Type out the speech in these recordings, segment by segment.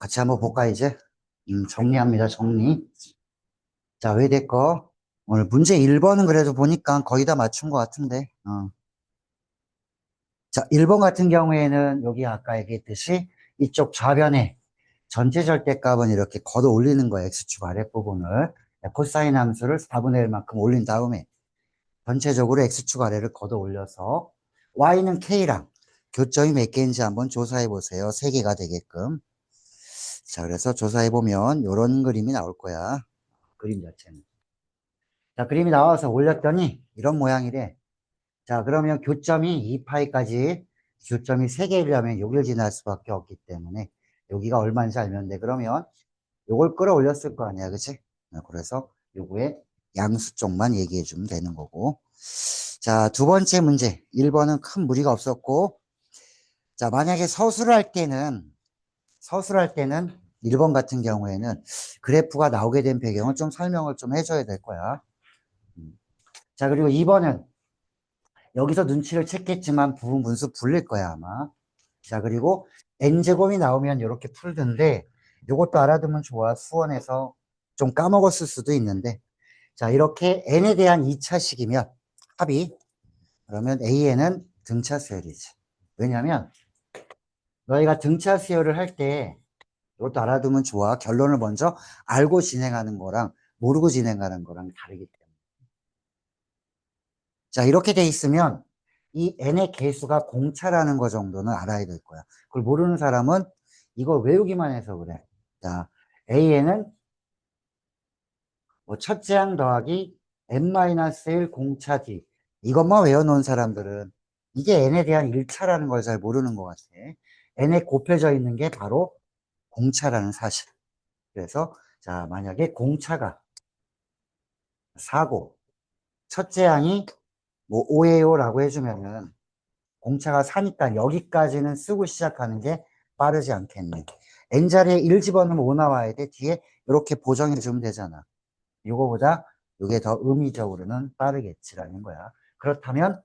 같이 한번 볼까, 이제? 정리합니다, 정리. 자, 왜 됐고? 오늘 문제 1번은 그래도 보니까 거의 다 맞춘 것 같은데. 자, 1번 같은 경우에는 여기 아까 얘기했듯이 이쪽 좌변에 전체 절대값은 이렇게 걷어 올리는 거예요. x축 아랫부분을. 코사인 함수를 4분의 1만큼 올린 다음에 전체적으로 x축 아래를 걷어 올려서 y는 k랑 교점이 몇 개인지 한번 조사해 보세요. 3개가 되게끔. 자, 그래서 조사해 보면 이런 그림이 나올 거야. 그림 자체는. 자, 그림이 나와서 올렸더니 이런 모양이래. 자, 그러면 교점이 2파이까지 교점이 3개이려면 여기를 지날 수밖에 없기 때문에 여기가 얼마인지 알면 돼. 그러면 요걸 끌어올렸을 거 아니야, 그치? 그래서 요거의 양수 쪽만 얘기해 주면 되는 거고. 자, 두 번째 문제. 1번은 큰 무리가 없었고, 자, 만약에 서술할 때는 1번 같은 경우에는 그래프가 나오게 된 배경을 좀 설명을 좀 해줘야 될 거야. 자, 그리고 2번은 여기서 눈치를 챘겠지만 부분 분수 불릴 거야, 아마. 자, 그리고 n제곱이 나오면 이렇게 풀던데 이것도 알아두면 좋아. 수원에서 좀 까먹었을 수도 있는데. 자, 이렇게 n에 대한 2차식이면 합이 그러면 an은 등차 수열이지. 왜냐면 너희가 등차 수열을 할 때 이것도 알아두면 좋아. 결론을 먼저 알고 진행하는 거랑 모르고 진행하는 거랑 다르기 때문에. 자, 이렇게 돼 있으면 이 n의 개수가 공차라는 거 정도는 알아야 될 거야. 그걸 모르는 사람은 이걸 외우기만 해서 그래. 자, an은 뭐 첫째 항 더하기 n-1 공차 d. 이것만 외워놓은 사람들은 이게 n에 대한 1차라는 걸 잘 모르는 것 같아. n에 곱해져 있는 게 바로 공차라는 사실. 그래서 자, 만약에 공차가 4고 첫째 항이 뭐 5예요 라고 해주면은 공차가 4니까 여기까지는 쓰고 시작하는 게 빠르지 않겠네. n자리에 1 집어넣으면 5 나와야 돼. 뒤에 이렇게 보정해 주면 되잖아. 이거보다 이게 더 의미적으로는 빠르겠지라는 거야. 그렇다면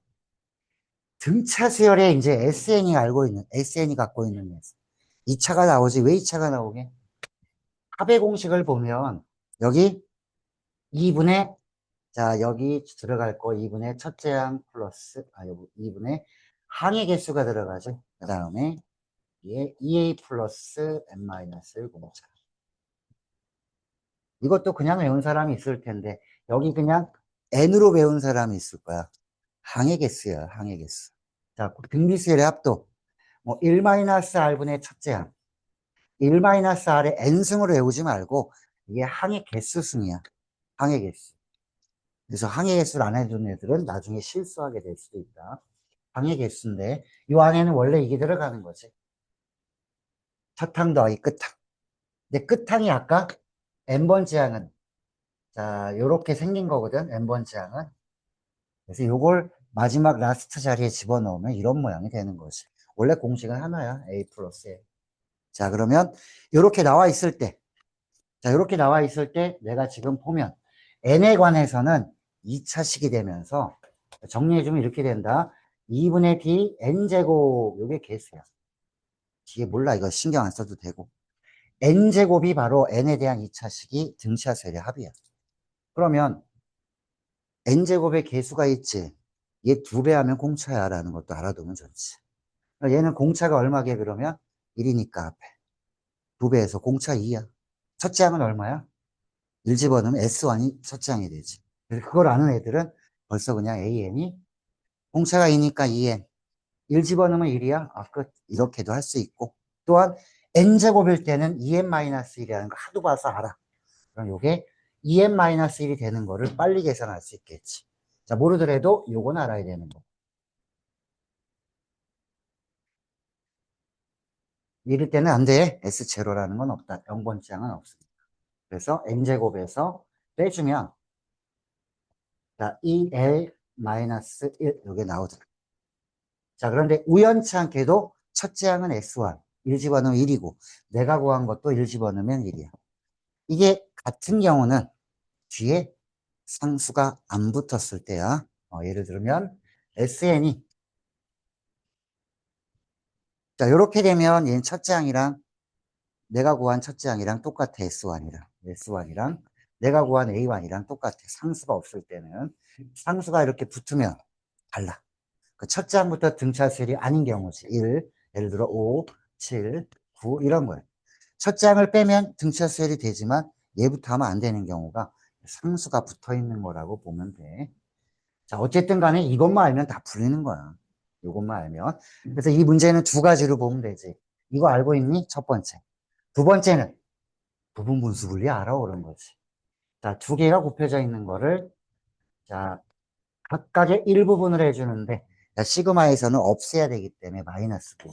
등차 수열에 이제 SN이 갖고 있는 2차가 나오지. 왜 2차가 나오게? 합의 공식을 보면 여기 2분의 자, 여기 들어갈 거 2분의 첫째 항 플러스, 여기 2분의 항의 개수가 들어가죠. 그 다음에 얘 2a 플러스 n-1 공차. 이것도 그냥 외운 사람이 있을 텐데, 여기 그냥 n으로 배운 사람이 있을 거야. 항의 개수야, 항의 개수. 자, 등비수열의 합도. 뭐, 1-r분의 첫째 항. 1-r의 n승으로 외우지 말고, 이게 항의 개수승이야. 항의 개수. 그래서 항의 개수를 안 해준 애들은 나중에 실수하게 될 수도 있다. 항의 개수인데, 이 안에는 원래 이게 들어가는 거지. 첫 항 더하기 끝 항. 근데 끝 항이 아까 n번째 항은, 자, 요렇게 생긴 거거든, n번째 항은. 그래서 요걸 마지막 라스트 자리에 집어넣으면 이런 모양이 되는 거지. 원래 공식은 하나야, a 플러스 a. 자, 그러면 요렇게 나와 있을 때, 자, 요렇게 나와 있을 때 내가 지금 보면 n에 관해서는 2차식이 되면서 정리해주면 이렇게 된다. 2분의 d n제곱, 요게 개수야. 뒤에 몰라, 이거 신경 안 써도 되고. n제곱이 바로 n에 대한 2차식이 등차수열의 합이야. 그러면 n제곱의 개수가 있지. 얘 2배 하면 공차야 라는 것도 알아두면 좋지. 얘는 공차가 얼마게 그러면? 1이니까 앞에. 2배에서 공차 2야. 첫째 항은 얼마야? 1 집어넣으면 S1이 첫째 항이 되지. 그래서 그걸 아는 애들은 벌써 그냥 AN이 공차가 2니까 2N. 1 집어넣으면 1이야. 아, 끝. 이렇게도 할 수 있고. 또한 n제곱일 때는 2n-1이라는 거 하도 봐서 알아. 그럼 요게 2n-1이 되는 거를 빨리 계산할 수 있겠지. 자, 모르더라도 요건 알아야 되는 거. 이럴 때는 안 돼. S0라는 건 없다. 0번째항은 없습니다. 그래서 n제곱에서 빼주면 자, 2l-1 요게 나오더라. 자, 그런데 우연치 않게도 첫째 항은 S1. 1 집어넣으면 1이고 내가 구한 것도 1 집어넣으면 1이야. 이게 같은 경우는 뒤에 상수가 안 붙었을 때야. 예를 들면 SN이 자, 요렇게 되면 얘는 첫째 항이랑 내가 구한 첫째 항이랑 똑같아. S1이랑 내가 구한 A1이랑 똑같아. 상수가 없을 때는 상수가 이렇게 붙으면 달라. 그 첫째 항부터 등차수열이 아닌 경우지. 1, 예를 들어 5, 7, 9 이런 거예요. 첫째 항을 빼면 등차수열이 되지만 얘부터 하면 안 되는 경우가 상수가 붙어 있는 거라고 보면 돼. 자, 어쨌든 간에 이것만 알면 다 풀리는 거야. 이것만 알면. 그래서 이 문제는 두 가지로 보면 되지. 이거 알고 있니? 첫 번째. 두 번째는 부분 분수 분리 알아? 그런 거지. 자, 두 개가 곱해져 있는 거를, 자, 각각의 일부분을 해주는데, 자, 시그마에서는 없애야 되기 때문에 마이너스 분.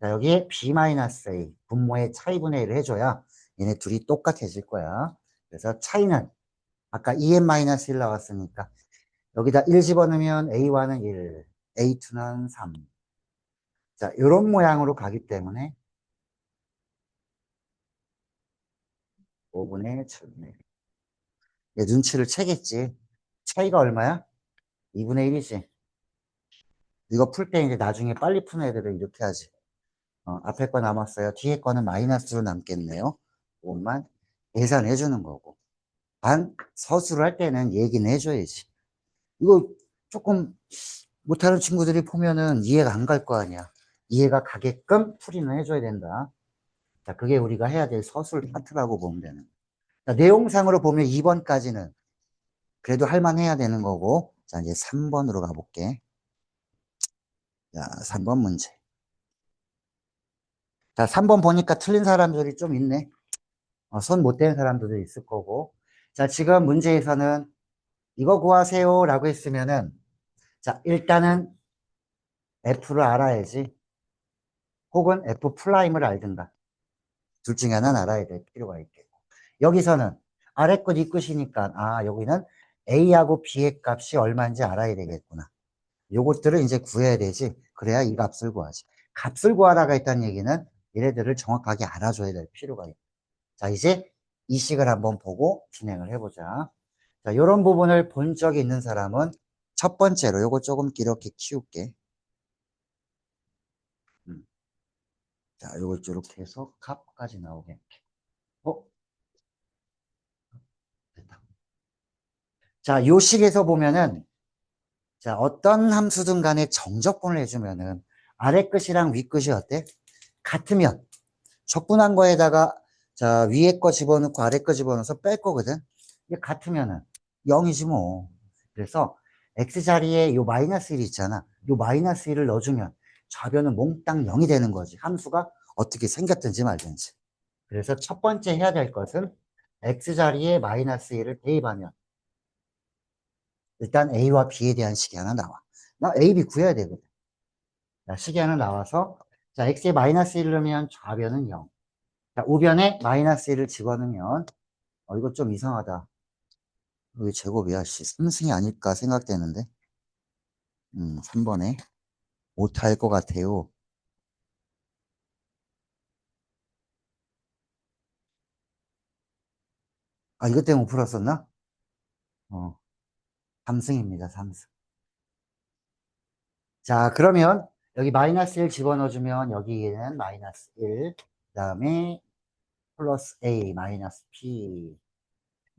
자, 여기에 B-A, 분모의 차이분의 1을 해줘야 얘네 둘이 똑같아질 거야. 그래서 차이는, 아까 2n-1 나왔으니까, 여기다 1 집어넣으면 A1은 1, A2는 3. 자, 이런 모양으로 가기 때문에 5분의 7분의 1. 얘 눈치를 채겠지. 차이가 얼마야? 2분의 1이지. 이거 풀 때 이제 나중에 빨리 푸는 애들은 이렇게 하지. 앞에 거 남았어요. 뒤에 거는 마이너스로 남겠네요. 그것만 계산해 주는 거고. 반 서술을 할 때는 얘기는 해줘야지. 이거 조금 못하는 친구들이 보면은 이해가 안 갈 거 아니야. 이해가 가게끔 풀이는 해줘야 된다. 자, 그게 우리가 해야 될 서술 파트라고 보면 되는 거야. 자, 내용상으로 보면 2번까지는 그래도 할만해야 되는 거고. 자, 이제 3번으로 가볼게. 자, 3번 문제. 자, 3번 보니까 틀린 사람들이 좀 있네. 손 못 대는 사람들도 있을 거고. 자, 지금 문제에서는 이거 구하세요 라고 했으면은, 자, 일단은 F를 알아야지. 혹은 F 프라임을 알든가. 둘 중에 하나는 알아야 될 필요가 있겠고. 여기서는 아래 끝, 이 끝이니까, 여기는 A하고 B의 값이 얼마인지 알아야 되겠구나. 요것들을 이제 구해야 되지. 그래야 이 값을 구하지. 값을 구하라가 있다는 얘기는 얘네들을 정확하게 알아줘야 될 필요가 있다. 자, 이제 이 식을 한번 보고 진행을 해보자. 자, 요런 부분을 본 적이 있는 사람은 첫 번째로 요거 조금 이렇게 키울게. 음. 자, 요걸 이렇게 해서 값까지 나오게. 어? 됐다. 자, 요 식에서 보면은 자, 어떤 함수든 간에 정적분을 해주면은 아래 끝이랑 위 끝이 어때? 같으면 적분한 거에다가 자, 위에 거 집어넣고 아래 거 집어넣어서 뺄 거거든. 이게 같으면은 0이지 뭐. 그래서 x 자리에 요 마이너스 1이 있잖아. 요 마이너스 1을 넣어주면 좌변은 몽땅 0이 되는 거지. 함수가 어떻게 생겼든지 말든지. 그래서 첫 번째 해야 될 것은 x 자리에 마이너스 1을 대입하면 일단 a와 b에 대한 식이 하나 나와. 나 a, b 구해야 되거든. 자, 식이 하나 나와서 자, x에 마이너스 1을 넣으면 좌변은 0. 자, 우변에 마이너스 1을 집어넣으면 이거 좀 이상하다. 왜 제곱이야? 씨, 3승이 아닐까 생각되는데. 3번에 못할 것 같아요. 이것 때문에 못 풀었었나? 3승입니다, 3승. 자, 그러면 여기 마이너스 1 집어넣어주면 여기에는 마이너스 1, 그 다음에 플러스 A, 마이너스 B.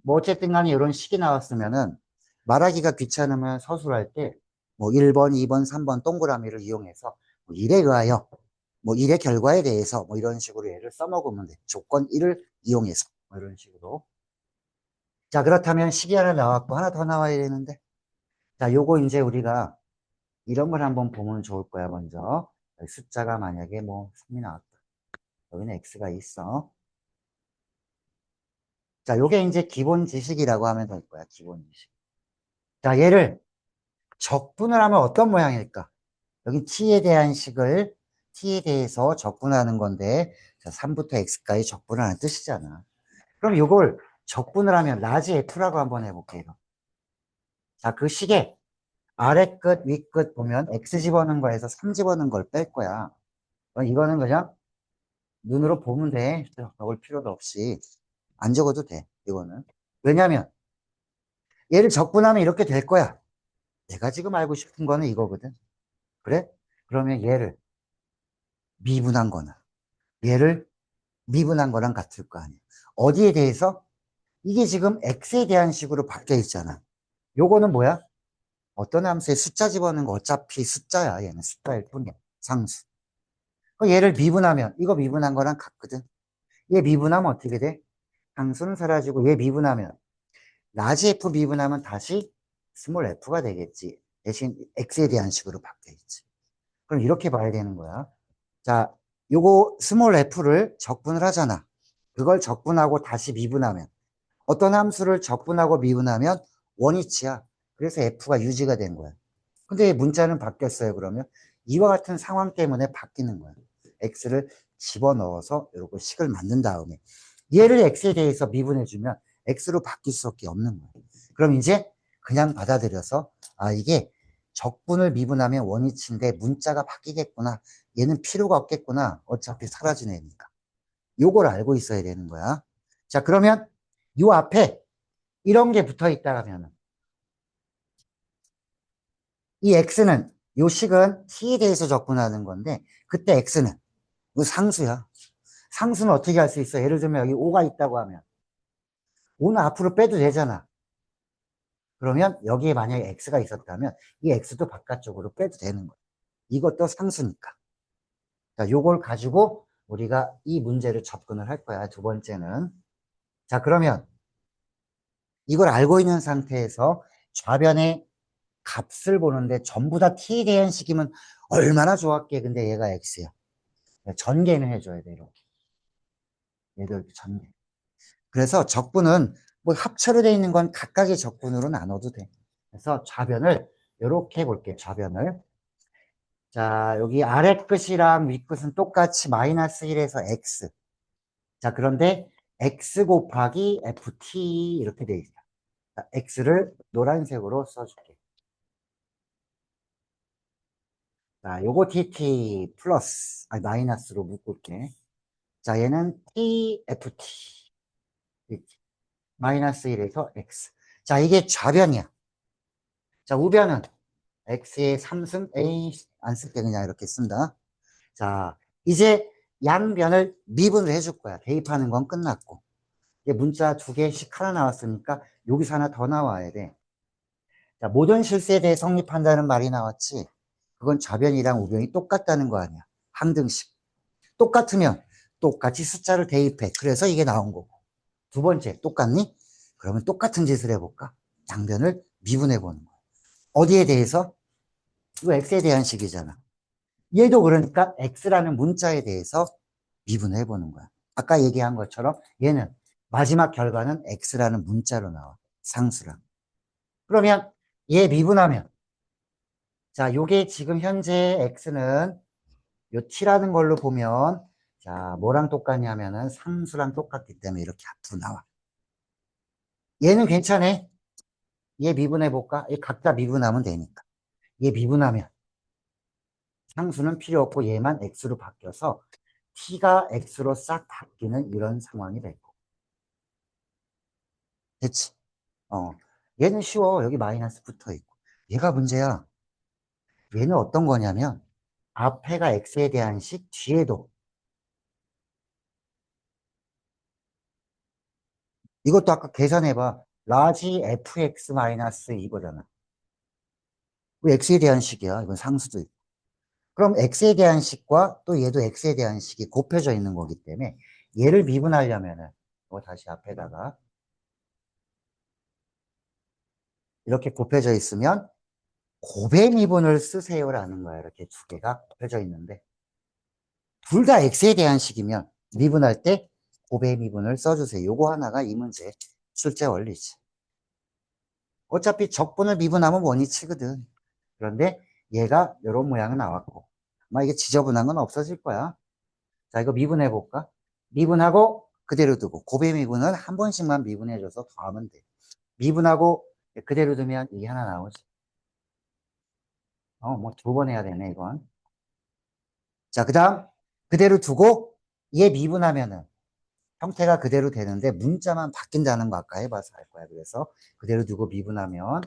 뭐 어쨌든 간에 이런 식이 나왔으면은 말하기가 귀찮으면 서술할 때 뭐 1번, 2번, 3번 동그라미를 이용해서 뭐 일에 의하여 뭐 일의 결과에 대해서 뭐 이런 식으로 얘를 써먹으면 돼. 조건 1을 이용해서 뭐 이런 식으로. 자, 그렇다면 식이 하나 나왔고 하나 더 나와야 되는데. 자, 요거 이제 우리가 이런 걸 한번 보면 좋을 거야, 먼저. 여기 숫자가 만약에 뭐 3이 나왔다. 여기는 x가 있어. 자, 요게 이제 기본 지식이라고 하면 될 거야, 기본 지식. 자, 얘를 적분을 하면 어떤 모양일까? 여기 t에 대한 식을 t에 대해서 적분하는 건데, 자, 3부터 x까지 적분을 하는 뜻이잖아. 그럼 이걸 적분을 하면 라지 f라고 한번 해볼게요. 자, 그 식에 아래 끝, 위 끝 보면 x 집어넣은 거에서 3 집어넣은 걸 뺄 거야. 이거는 그냥 눈으로 보면 돼. 적을 필요도 없이. 안 적어도 돼, 이거는. 왜냐면 얘를 적분하면 이렇게 될 거야. 내가 지금 알고 싶은 거는 이거거든. 그래? 그러면 얘를 미분한 거나 얘를 미분한 거랑 같을 거 아니야. 어디에 대해서? 이게 지금 x에 대한 식으로 바뀌어 있잖아. 요거는 뭐야? 어떤 함수에 숫자 집어넣는 거 어차피 숫자야. 얘는 숫자일 뿐이야. 상수. 얘를 미분하면 이거 미분한 거랑 같거든. 얘 미분하면 어떻게 돼? 상수는 사라지고 얘 미분하면 라지 f 미분하면 다시 스몰 f가 되겠지. 대신 x에 대한 식으로 바뀌어 있지. 그럼 이렇게 봐야 되는 거야. 자, 요거 스몰 f를 적분을 하잖아. 그걸 적분하고 다시 미분하면 어떤 함수를 적분하고 미분하면 원위치야. 그래서 f가 유지가 된 거야. 근데 문자는 바뀌었어요. 그러면 이와 같은 상황 때문에 바뀌는 거야. x를 집어넣어서 이렇게 식을 만든 다음에 얘를 x에 대해서 미분해주면 x로 바뀔 수밖에 없는 거야. 그럼 이제 그냥 받아들여서 아 이게 적분을 미분하면 원위치인데 문자가 바뀌겠구나. 얘는 필요가 없겠구나. 어차피 사라진 애니까. 요걸 알고 있어야 되는 거야. 자 그러면 요 앞에 이런 게 붙어 있다면 이 x는 요 식은 t에 대해서 적분하는 건데 그때 x는 이 상수야. 상수는 어떻게 할 수 있어? 예를 들면 여기 5가 있다고 하면 5는 앞으로 빼도 되잖아. 그러면 여기에 만약에 x가 있었다면 이 x도 바깥쪽으로 빼도 되는 거야. 이것도 상수니까. 자, 요걸 가지고 우리가 이 문제를 접근을 할 거야. 두 번째는. 자, 그러면 이걸 알고 있는 상태에서 좌변의 값을 보는데 전부 다 t에 대한 식이면 얼마나 좋았게. 근데 얘가 x야. 전개는 해줘야 돼, 이렇게. 얘도 이렇게 전개. 그래서 적분은 뭐 합쳐로 되어 있는 건 각각의 적분으로 나눠도 돼. 그래서 좌변을 이렇게 볼게. 좌변을. 자, 여기 아래 끝이랑 위 끝은 똑같이 마이너스 1에서 x. 자, 그런데 x 곱하기 ft 이렇게 돼 있어. 자, x를 노란색으로 써줄게. 자, 요거 tt 플러스, 아니, 마이너스로 묶을게. 자, 얘는 tft. 마이너스 1에서 x. 자, 이게 좌변이야. 자, 우변은 x의 3승 a 안 쓸게 그냥 이렇게 쓴다. 자, 이제 양변을 미분을 해줄 거야. 대입하는 건 끝났고. 이제 문자 두 개씩 하나 나왔으니까 여기서 하나 더 나와야 돼. 자, 모든 실수에 대해 성립한다는 말이 나왔지. 그건 좌변이랑 우변이 똑같다는 거 아니야. 항등식. 똑같으면 똑같이 숫자를 대입해. 그래서 이게 나온 거고. 두 번째, 똑같니? 그러면 똑같은 짓을 해볼까? 양변을 미분해 보는 거야. 어디에 대해서? 이거 x에 대한 식이잖아. 얘도 그러니까 x라는 문자에 대해서 미분해 보는 거야. 아까 얘기한 것처럼 얘는 마지막 결과는 x라는 문자로 나와. 상수랑. 그러면 얘 미분하면 자, 요게 지금 현재 x는 요 t라는 걸로 보면 자, 뭐랑 똑같냐면은 상수랑 똑같기 때문에 이렇게 앞으로 나와. 얘는 괜찮아. 얘 미분해 볼까? 얘 각자 미분하면 되니까. 얘 미분하면 상수는 필요 없고 얘만 x로 바뀌어서 t가 x로 싹 바뀌는 이런 상황이 됐고. 됐지? 어. 얘는 쉬워. 여기 마이너스 붙어 있고. 얘가 문제야. 얘는 어떤 거냐면 앞에가 x에 대한 식 뒤에도 이것도 아까 계산해봐. 라지 fx 마이너스 이거잖아. 그 x에 대한 식이야. 이건 상수도 있고. 그럼 x에 대한 식과 또 얘도 x에 대한 식이 곱해져 있는 거기 때문에 얘를 미분하려면은 다시 앞에다가 이렇게 곱해져 있으면 곱의 미분을 쓰세요라는 거야. 이렇게 두 개가 곱해져 있는데 둘 다 x에 대한 식이면 미분할 때 곱의 미분을 써주세요. 요거 하나가 이 문제 출제 원리지. 어차피 적분을 미분하면 원위치거든. 그런데 얘가 이런 모양이 나왔고 아마 이게 지저분한 건 없어질 거야. 자, 이거 미분해 볼까? 미분하고 그대로 두고 곱의 미분은 한 번씩만 미분해줘서 더하면 돼. 미분하고 그대로 두면 이게 하나 나오지. 뭐 두 번 해야 되네 이건. 자, 그 다음 그대로 두고 얘 미분하면은 형태가 그대로 되는데 문자만 바뀐다는 거 아까 해봐서 알 거야. 그래서 그대로 두고 미분하면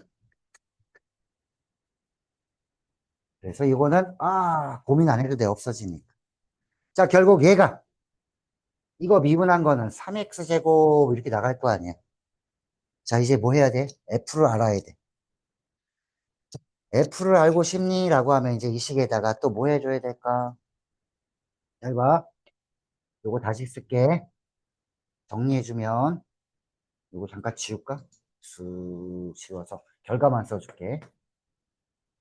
그래서 이거는 고민 안 해도 돼 없어지니까. 자, 결국 얘가 이거 미분한 거는 3x제곱 이렇게 나갈 거 아니야. 자, 이제 뭐 해야 돼? f를 알아야 돼. f를 알고 싶니? 라고 하면 이제 이 식에다가 또 뭐 해줘야 될까? 잘 봐. 요거 다시 쓸게. 정리해주면 요거 잠깐 지울까? 쑥 지워서 결과만 써줄게.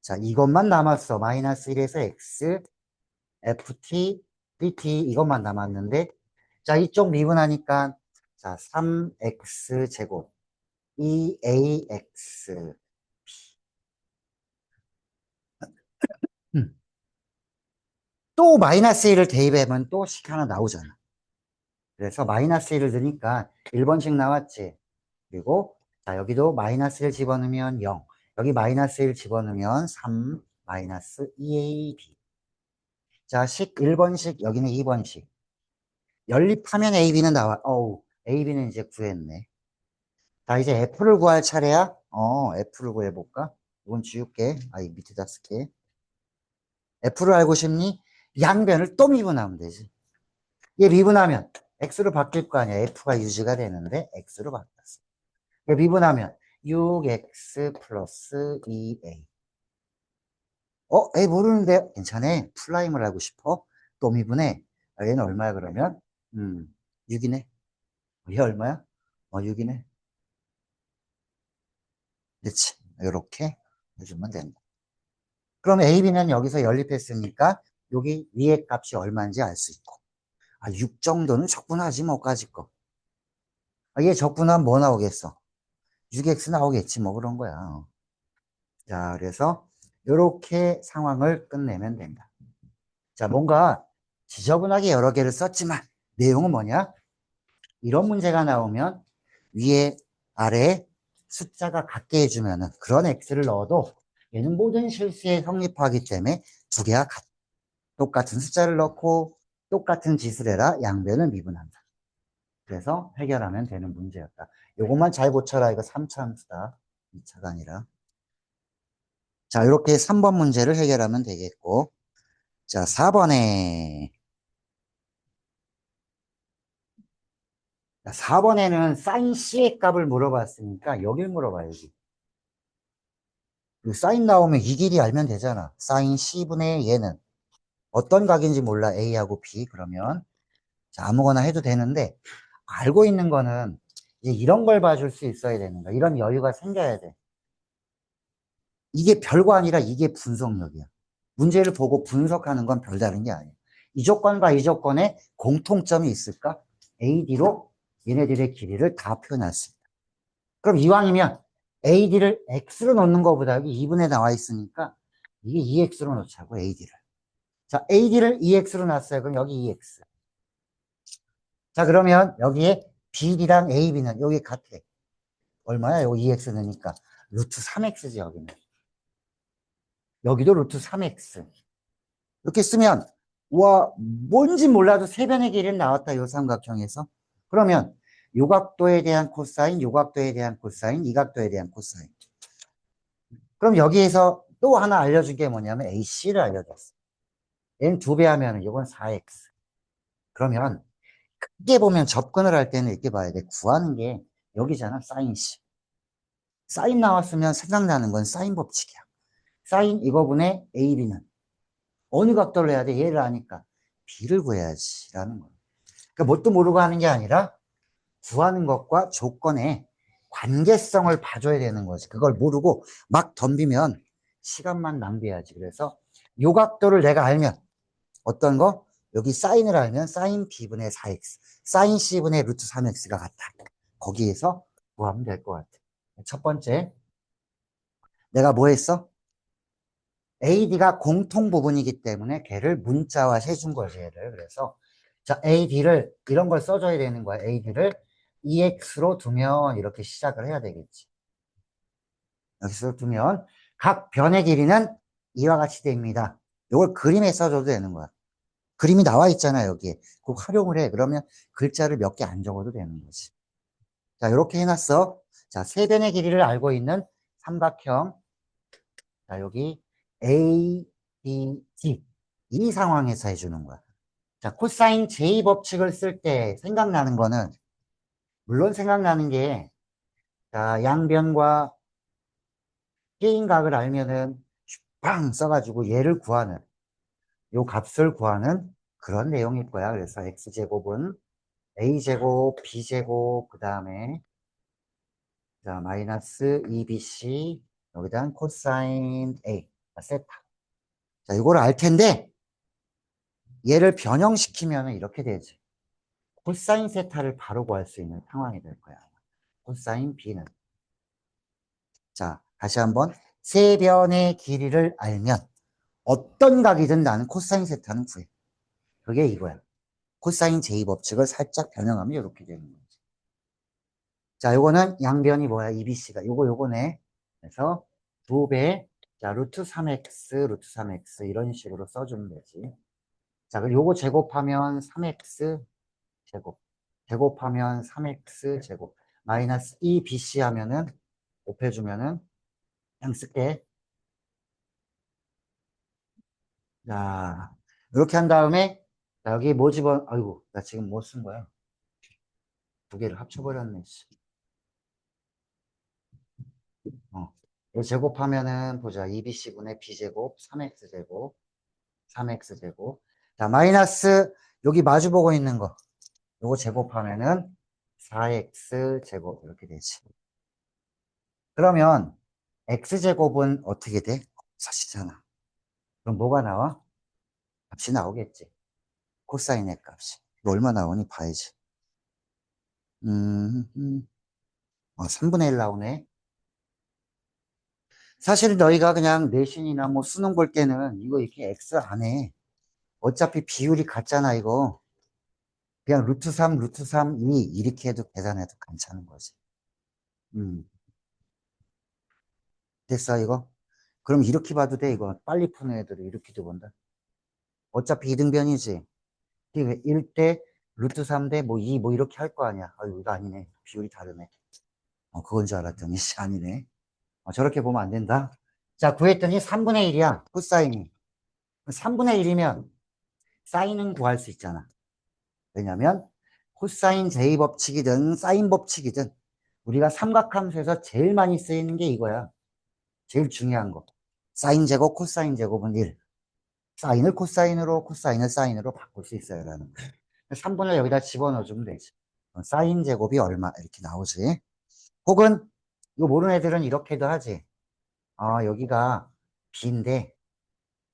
자, 이것만 남았어. 마이너스 1에서 x, ft, dt 이것만 남았는데 자, 이쪽 미분하니까 자, 3x 제곱 2ax 또 마이너스 1을 대입하면 또 식 하나 나오잖아. 그래서 마이너스 1을 넣으니까 1번씩 나왔지. 그리고 자, 여기도 마이너스 1 집어넣으면 0. 여기 마이너스 1 집어넣으면 3 마이너스 2ab. 자, 식 1번씩 여기는 2번씩. 연립하면 ab는 나와. 어우, ab는 이제 구했네. 자, 이제 f를 구할 차례야. f를 구해볼까? 이건 지울게. 이 밑에다 쓸게. f를 알고 싶니? 양변을 또 미분하면 되지. 얘 미분하면 x로 바뀔 거 아니야. f가 유지가 되는데 x로 바뀌었어. 얘 미분하면 6x 플러스 2a. 에이 모르는데 괜찮아. 플라임을 알고 싶어? 또 미분해. 얘는 얼마야 그러면? 6이네. 얘 얼마야? 6이네. 그렇지. 이렇게 해주면 된다. 그럼 AB는 여기서 연립했으니까 여기 위의 값이 얼마인지 알 수 있고 6 정도는 적분하지 뭐까지 거. 얘 적분하면 뭐 나오겠어? 6x 나오겠지 뭐 그런 거야. 자, 그래서 이렇게 상황을 끝내면 된다. 자, 뭔가 지저분하게 여러 개를 썼지만 내용은 뭐냐? 이런 문제가 나오면 위에 아래 숫자가 같게 해주면은 그런 x를 넣어도 얘는 모든 실수에 성립하기 때문에 두 개가 똑같은 숫자를 넣고 똑같은 짓을 해라 양변을 미분한다. 그래서 해결하면 되는 문제였다. 요것만 잘 고쳐라. 이거 3차 함수다. 2차가 아니라. 자, 이렇게 3번 문제를 해결하면 되겠고. 자, 4번에. 4번에는 사인 C의 값을 물어봤으니까 여길 물어봐야지. 사인 나오면 이 길이 알면 되잖아. 사인 C분의 얘는 어떤 각인지 몰라. A하고 B. 그러면 자, 아무거나 해도 되는데 알고 있는 거는 이제 이런 걸 봐줄 수 있어야 되는 거야. 이런 여유가 생겨야 돼. 이게 별거 아니라 이게 분석력이야. 문제를 보고 분석하는 건 별다른 게 아니야. 이 조건과 이 조건에 공통점이 있을까? AD로 얘네들의 길이를 다 표현할 수 있다. 그럼 이왕이면 AD를 X로 놓는 것보다 여기 2분에 나와 있으니까 이게 2X로 놓자고 AD를. 자, AD를 2X로 놨어요. 그럼 여기 2X. 자, 그러면 여기에 BD랑 AB는 여기 같아. 얼마야? 여기 2X 넣으니까. 루트 3X지, 여기는. 여기도 루트 3X. 이렇게 쓰면, 와, 뭔지 몰라도 세변의 길이는 나왔다, 요 삼각형에서. 그러면, 요 각도에 대한 코사인, 요 각도에 대한 코사인, 이 각도에 대한 코사인. 그럼 여기에서 또 하나 알려준 게 뭐냐면 AC를 알려줬어. 얘는 2배 하면 이건 4X. 그러면, 크게 보면 접근을 할 때는 이렇게 봐야 돼. 구하는 게 여기잖아, 사인 C. 사인 나왔으면 생각나는 건 사인 법칙이야. 사인 이거분의 AB는 어느 각도를 해야 돼? 얘를 아니까 B를 구해야지 라는 거야. 그러니까 뭣도 모르고 하는 게 아니라 구하는 것과 조건의 관계성을 봐줘야 되는 거지. 그걸 모르고 막 덤비면 시간만 낭비하지. 그래서 요 각도를 내가 알면 어떤 거? 여기 사인을 알면 사인 B분의 4X, 사인 C분의 루트 3X가 같다. 거기에서 구하면 될 것 같아. 첫 번째, 내가 뭐 했어? AD가 공통 부분이기 때문에 걔를 문자화 해준 거지, 얘를. 그래서, 자, AD를, 이런 걸 써줘야 되는 거야. AD를 EX로 두면 이렇게 시작을 해야 되겠지. 여기서 두면 각 변의 길이는 이와 같이 됩니다. 이걸 그림에 써줘도 되는 거야. 그림이 나와 있잖아, 여기에. 그거 활용을 해. 그러면 글자를 몇 개 안 적어도 되는 거지. 자, 이렇게 해놨어. 자, 세 변의 길이를 알고 있는 삼각형. 자, 여기 A, B, C. 이 상황에서 해주는 거야. 자, 코사인 j 법칙을 쓸 때 생각나는 거는, 물론 생각나는 게, 자, 양변과 P인각을 알면은 빵 써가지고 얘를 구하는, 요 값을 구하는 그런 내용일 거야. 그래서 x제곱은 a제곱, b제곱, 그 다음에 자, 마이너스 2bc, 여기다 코사인 a, 세타. 자, 이거를 알 텐데, 얘를 변형시키면 이렇게 되지. 코사인 세타를 바로 구할 수 있는 상황이 될 거야. 코사인 b는. 자, 다시 한번. 세변의 길이를 알면 어떤 각이든 나는 코사인 세타는 구해. 그게 이거야. 코사인 j 법칙을 살짝 변형하면 이렇게 되는 거지. 자, 요거는 양변이 뭐야? EBC가. 요거네. 그래서 2배, 자, 루트 3x, 루트 3x 이런 식으로 써주면 되지. 자, 그리고 요거 제곱하면 3x 제곱. 제곱하면 3x 제곱. 마이너스 2bc 하면은 곱해주면은 그냥 쓸게. 자, 이렇게 한 다음에 자, 여기 뭐 아이고, 나 지금 뭐 쓴 거야? 두 개를 합쳐버렸네. 씨. 이거 제곱하면은 보자. 2bc분의 b제곱, 3x제곱, 3x제곱. 자, 마이너스 여기 마주보고 있는 거. 요거 제곱하면은 4x제곱 이렇게 되지. 그러면 x제곱은 어떻게 돼? 사실잖아. 그럼 뭐가 나와? 값이 나오겠지. 코사인의 값이. 이거 얼마 나오니 봐야지. 3분의 1 나오네. 사실 너희가 그냥 내신이나 뭐 수능 볼 때는 이거 이렇게 x 안 해. 어차피 비율이 같잖아, 이거. 그냥 루트 3, 루트 3, 2 이렇게 해도 계산해도 괜찮은 거지. 음, 됐어, 이거? 그럼 이렇게 봐도 돼, 이거. 빨리 푸는 애들은 이렇게도 본다. 어차피 이등변이지. 1대 루트 3대 뭐 2 뭐 이렇게 할 거 아니야. 이거 아니네. 비율이 다르네. 그건 줄 알았더니 아니네. 저렇게 보면 안 된다. 자, 구했더니 3분의 1이야. 코사인이. 3분의 1이면 사인은 구할 수 있잖아. 왜냐면 코사인 j 법칙이든 사인 법칙이든 우리가 삼각함수에서 제일 많이 쓰이는 게 이거야. 제일 중요한 거. 사인 제곱, 코사인 제곱은 1. 사인을 코사인으로, 코사인을 사인으로 바꿀 수 있어요. 라는 거. 3분을 여기다 집어넣어주면 되지. 사인 제곱이 얼마? 이렇게 나오지. 혹은 이거 모르는 애들은 이렇게도 하지. 여기가 b인데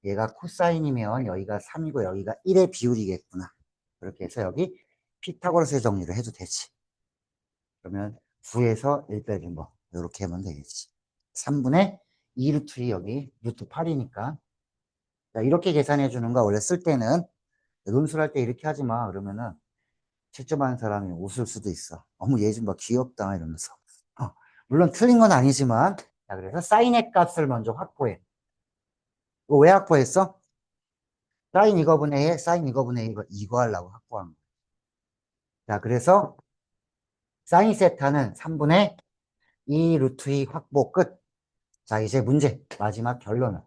얘가 코사인이면 여기가 3이고 여기가 1의 비율이겠구나. 그렇게 해서 여기 피타고라스의 정리를 해도 되지. 그러면 9에서 1 빼기 뭐 이렇게 하면 되겠지. 3분의 2 루트 2 여기 루트 8이니까 자, 이렇게 계산해 주는 거 원래 쓸 때는 논술할 때 이렇게 하지 마. 그러면은 채점하는 사람이 웃을 수도 있어. 어머 얘 좀 봐 귀엽다 이러면서. 물론 틀린 건 아니지만 자, 그래서 사인의 값을 먼저 확보해. 이거 왜 확보했어? 사인 이거분의 1, 사인 이거분의 1 이거 하려고 확보한 거야. 자, 그래서 사인 세타는 3분의 2 루트 2 확보 끝. 자, 이제 문제. 마지막 결론은.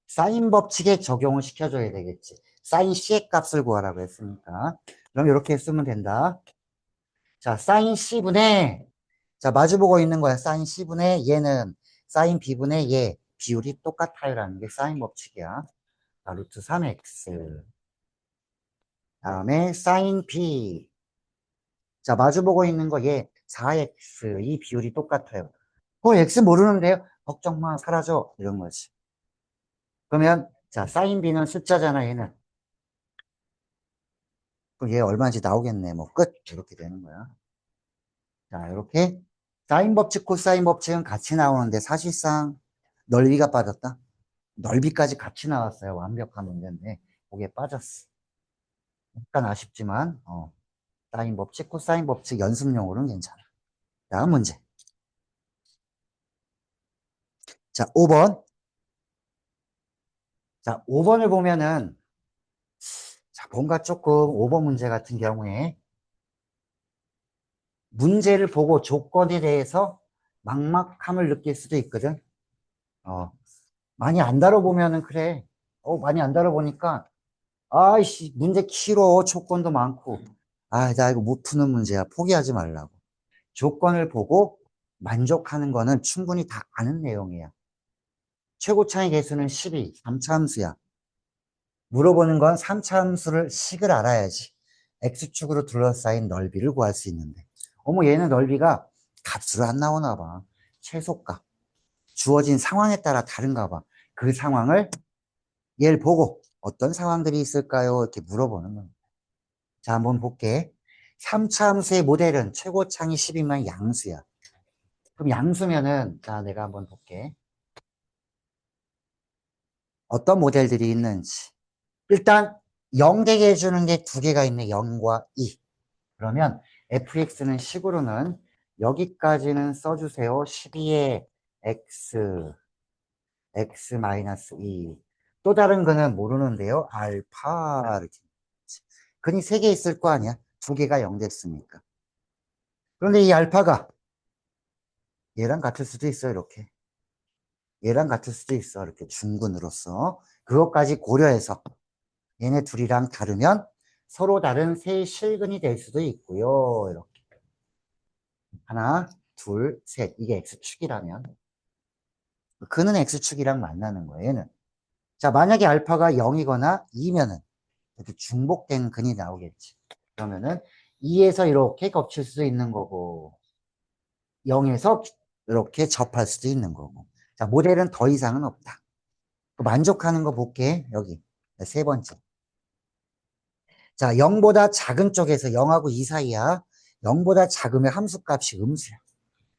사인 법칙에 적용을 시켜줘야 되겠지. 사인 C의 값을 구하라고 했으니까. 그럼 이렇게 쓰면 된다. 자, 사인 C분의, 자, 마주보고 있는 거야. 사인 C분의 얘는 사인 B분의 얘. 비율이 똑같아요라는 게 사인 법칙이야. 자, 루트 3x. 다음에 사인 B. 자, 마주보고 있는 거 얘 4x. 이 비율이 똑같아요. x 모르는데요? 걱정 마, 사라져. 이런 거지. 그러면, 자, 사인 B는 숫자잖아, 얘는. 그럼 얘 얼마인지 나오겠네. 뭐, 끝. 이렇게 되는 거야. 자, 이렇게. 사인 법칙, 코사인 법칙은 같이 나오는데, 사실상 넓이가 빠졌다. 넓이까지 같이 나왔어요. 완벽한 문제인데, 그게 빠졌어. 약간 아쉽지만, 사인 법칙, 코사인 법칙 연습용으로는 괜찮아. 다음 문제. 자, 5번. 자, 5번을 보면은, 자, 뭔가 조금 5번 문제 같은 경우에 문제를 보고 조건에 대해서 막막함을 느낄 수도 있거든. 많이 안 다뤄보면은 그래. 많이 안 다뤄보니까 아이씨, 문제 길어. 조건도 많고. 아, 나 이거 못 푸는 문제야. 포기하지 말라고. 조건을 보고 만족하는 거는 충분히 다 아는 내용이야. 최고차의 개수는 12, 3차 함수야. 물어보는 건 3차 함수를 식을 알아야지. X축으로 둘러싸인 넓이를 구할 수 있는데. 어머, 얘는 넓이가 값으로 안 나오나 봐. 최소값. 주어진 상황에 따라 다른가 봐. 그 상황을 얘를 보고 어떤 상황들이 있을까요? 이렇게 물어보는 겁니다. 자, 한번 볼게. 3차 함수의 모델은 최고창이 12만 양수야. 그럼 양수면은, 자, 내가 한번 볼게. 어떤 모델들이 있는지. 일단 0 되게 해주는 게 두 개가 있네. 0과 2. 그러면 fx는 식으로는 여기까지는 써주세요. 12의 x, x-2. 또 다른 거는 모르는데요. 알파 이렇게. 근이 세 개 있을 거 아니야. 두 개가 0 됐으니까. 그런데 이 알파가 얘랑 같을 수도 있어. 이렇게. 얘랑 같을 수도 있어. 이렇게 중근으로서. 그것까지 고려해서 얘네 둘이랑 다르면 서로 다른 세 실근이 될 수도 있고요. 이렇게. 하나, 둘, 셋. 이게 x축이라면. 그는 x축이랑 만나는 거예요. 얘는. 자, 만약에 알파가 0이거나 2면은 이렇게 중복된 근이 나오겠지. 그러면은 2에서 이렇게 겹칠 수도 있는 거고 0에서 이렇게 접할 수도 있는 거고. 자, 모델은 더 이상은 없다. 만족하는 거 볼게. 여기. 세 번째. 자, 0보다 작은 쪽에서 0하고 2 사이야. 0보다 작으면 함수값이 음수야.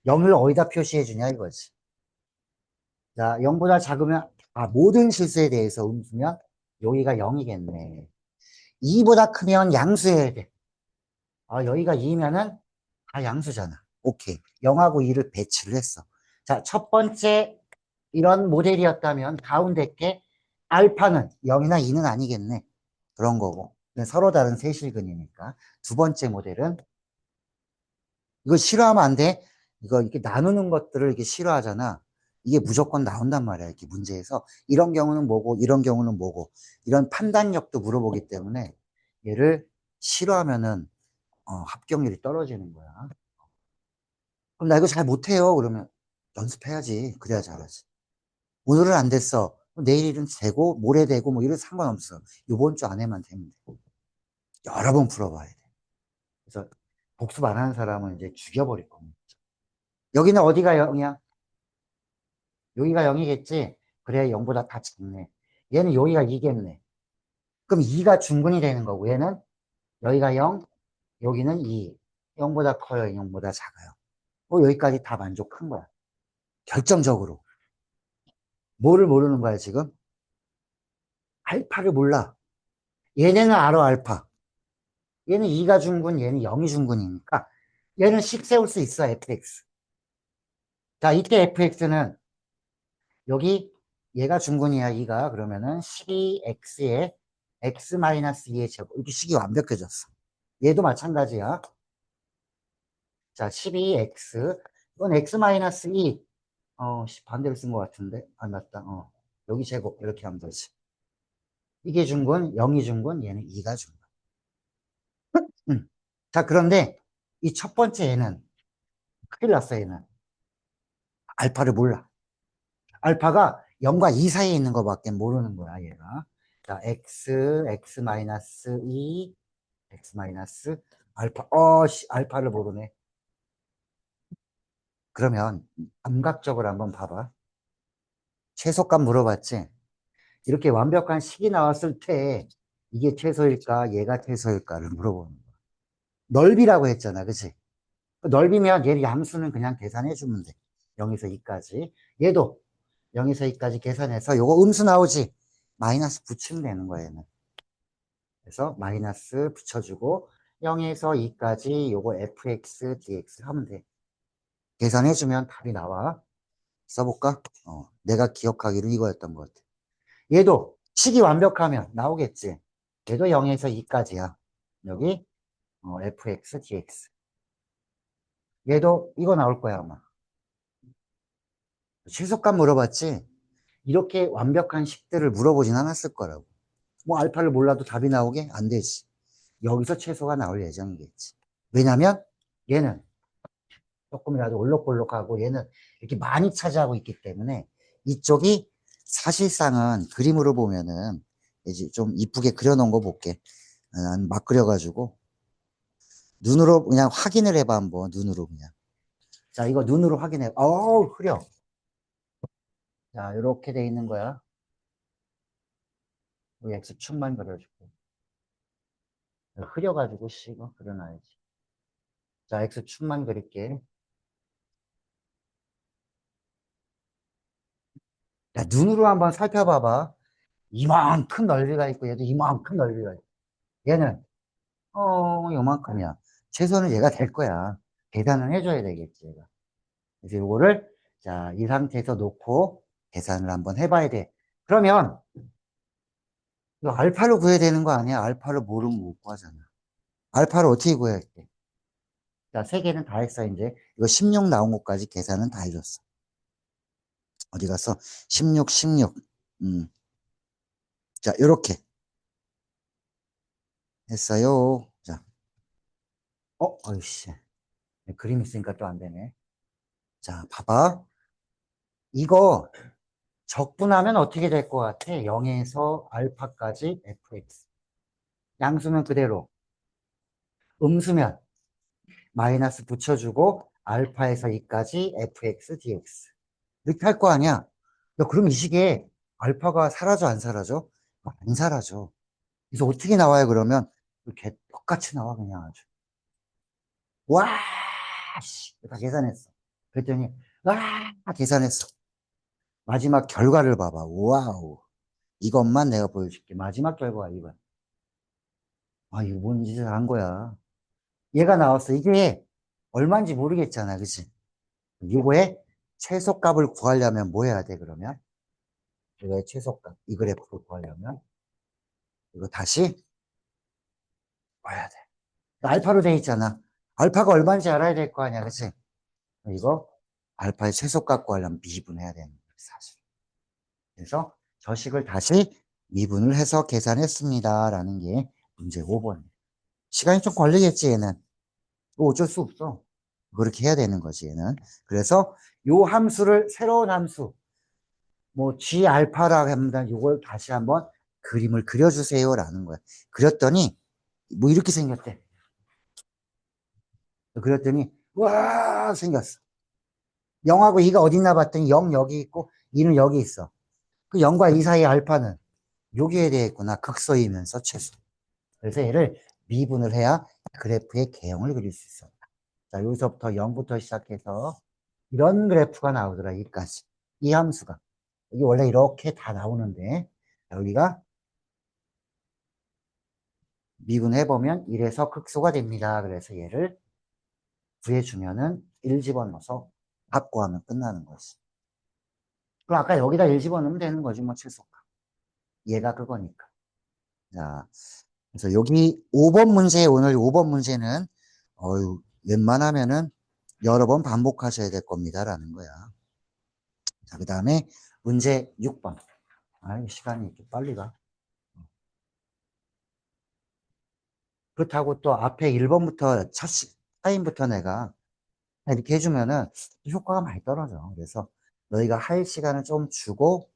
0을 어디다 표시해 주냐 이거지. 자, 0보다 작으면 모든 실수에 대해서 음수면 여기가 0이겠네. 2보다 크면 양수해야 돼. 여기가 2면은 다 양수잖아. 오케이. 0하고 2를 배치를 했어. 자, 첫 번째 이런 모델이었다면 가운데 게 알파는 0이나 2는 아니겠네. 그런 거고. 서로 다른 세실근이니까. 두 번째 모델은 이거 싫어하면 안 돼. 이거 이렇게 나누는 것들을 이렇게 싫어하잖아. 이게 무조건 나온단 말이야. 이렇게 문제에서. 이런 경우는 뭐고, 이런 경우는 뭐고, 이런 판단력도 물어보기 때문에 얘를 싫어하면은 합격률이 떨어지는 거야. 그럼 나 이거 잘 못해요. 그러면 연습해야지. 그래야 잘하지. 오늘은 안 됐어. 내일은 되고, 모레 되고, 뭐 이런 상관없어. 이번 주 안에만 되면 돼. 여러 번 풀어봐야 돼. 그래서 복습 안 하는 사람은 이제 죽여버릴 겁니다. 여기는 어디가 0이야? 여기가 0이겠지? 그래, 0보다 다 작네. 얘는 여기가 2겠네. 그럼 2가 중근이 되는 거고, 얘는 여기가 0, 여기는 2. 0보다 커요, 0보다 작아요. 여기까지 다 만족한 거야. 결정적으로. 뭐를 모르는 거야, 지금? 알파를 몰라. 얘네는 알아, 알파. 얘는 2가 중근, 얘는 0이 중근이니까. 얘는 식 세울 수 있어, fx. 자, 이때 fx는 여기 얘가 중근이야, 2가. 그러면은 12x에 x-2의 제곱. 이렇게 식이 완벽해졌어. 얘도 마찬가지야. 자, 12x. 이건 x-2. 반대로 쓴 것 같은데. 안 맞다. 여기 제곱. 이렇게 하면 되지. 이게 중근, 0이 중근, 얘는 2가 중근. 자, 그런데 이 첫 번째 얘는 큰일 났어, 얘는. 알파를 몰라. 알파가 0과 2 사이에 있는 것밖에 모르는 거야, 얘가. 자, x-2, x 마이너스 알파. 알파를 모르네. 그러면 감각적으로 한번 봐봐. 최소값 물어봤지? 이렇게 완벽한 식이 나왔을 때 이게 최소일까, 얘가 최소일까를 물어보는 거야. 넓이라고 했잖아, 그치? 넓이면 얘 함수는 그냥 계산해 주면 돼. 0에서 2까지. 얘도 0에서 2까지 계산해서 요거 음수 나오지? 마이너스 붙이면 되는 거야, 얘는. 그래서 마이너스 붙여주고 0에서 2까지 요거 fx, dx 하면 돼. 계산해주면 답이 나와. 써볼까? 내가 기억하기로 이거였던 것 같아. 얘도 식이 완벽하면 나오겠지. 얘도 0에서 2까지야. 여기 fx, dx. 얘도 이거 나올 거야 아마. 최소값 물어봤지? 이렇게 완벽한 식들을 물어보진 않았을 거라고. 뭐 알파를 몰라도 답이 나오게? 안 되지. 여기서 최소가 나올 예정이겠지. 왜냐면 얘는 조금이라도 올록볼록하고 얘는 이렇게 많이 차지하고 있기 때문에 이쪽이 사실상은 그림으로 보면은 이제 좀 이쁘게 그려놓은 거 볼게. 난 막 그려가지고 눈으로 그냥 확인을 해봐 한번 눈으로 그냥. 자 이거 눈으로 확인해. 어우 흐려. 자 이렇게 돼 있는 거야. 여기 X축만 그려줄게. 흐려가지고 씨 이거 그려놔야지. 자 X축만 그릴게. 야, 눈으로 한번 살펴봐봐. 이만큼 넓이가 있고 얘도 이만큼 넓이가 있고 얘는 요만큼이야. 최소는 얘가 될 거야. 계산을 해줘야 되겠지 얘가. 그래서 요거를 자 이 상태에서 놓고 계산을 한번 해봐야 돼. 그러면 이거 알파로 구해야 되는 거 아니야? 알파를 모르면 못 구하잖아. 알파를 어떻게 구해야 돼? 자, 세 개는 다 했어 이제. 이거 16 나온 것까지 계산은 다 해줬어. 어디 갔어? 16, 16. 자, 요렇게 했어요. 자, 어이씨. 그림 있으니까 또 안 되네. 자, 봐봐. 이거 적분하면 어떻게 될 것 같아? 0에서 알파까지 fx. 양수면 그대로. 음수면 마이너스 붙여주고 알파에서 2까지 fx dx. 이렇게 할 거 아니야? 야, 그럼 이 시기에 알파가 사라져, 안 사라져? 안 사라져. 그래서 어떻게 나와요, 그러면? 이렇게 똑같이 나와, 그냥 아주. 와, 씨. 다 계산했어. 그랬더니, 와, 계산했어. 마지막 결과를 봐봐. 와우. 이것만 내가 보여줄게. 마지막 결과가 이거야. 아, 이거 뭔 짓을 한 거야. 얘가 나왔어. 이게 얼마인지 모르겠잖아. 그치? 이거의 최소값을 구하려면 뭐 해야 돼, 그러면? 이거의 최소값. 이 그래프를 구하려면. 이거 다시 와야 돼. 알파로 돼 있잖아. 알파가 얼마인지 알아야 될 거 아니야. 그치? 이거 알파의 최소값 구하려면 미분해야 되는 거야, 사실. 그래서 저 식을 다시 미분을 해서 계산했습니다. 라는 게 문제 5번. 시간이 좀 걸리겠지, 얘는. 뭐 어쩔 수 없어. 그렇게 해야 되는 거지, 얘는. 그래서 요 함수를, 새로운 함수, 뭐, G 알파라고 합니다. 이걸 다시 한번 그림을 그려주세요. 라는 거야. 그렸더니, 뭐 이렇게 생겼대. 그렸더니, 와, 생겼어. 0하고 2가 어디 있나 봤더니 0 여기 있고 2는 여기 있어. 그 0과 2 사이 알파는 여기에 대해 있구나. 극소이면서 최소. 그래서 얘를 미분을 해야 그래프의 개형을 그릴 수 있어. 자, 여기서부터 0부터 시작해서 이런 그래프가 나오더라, 여기까지. 이 함수가. 여기 원래 이렇게 다 나오는데, 여기가 미분해보면 1에서 극소가 됩니다. 그래서 얘를 구해주면은 1 집어넣어서 갖고 하면 끝나는 거지. 그럼 아까 여기다 1 집어넣으면 되는 거지, 뭐, 최소가. 얘가 그거니까. 자, 그래서 여기 5번 문제, 오늘 5번 문제는, 웬만하면은 여러 번 반복하셔야 될 겁니다. 라는 거야. 자, 그 다음에 문제 6번. 시간이 이렇게 빨리 가. 그렇다고 또 앞에 1번부터 첫 타임부터 내가 이렇게 해주면은 효과가 많이 떨어져. 그래서 너희가 할 시간을 좀 주고,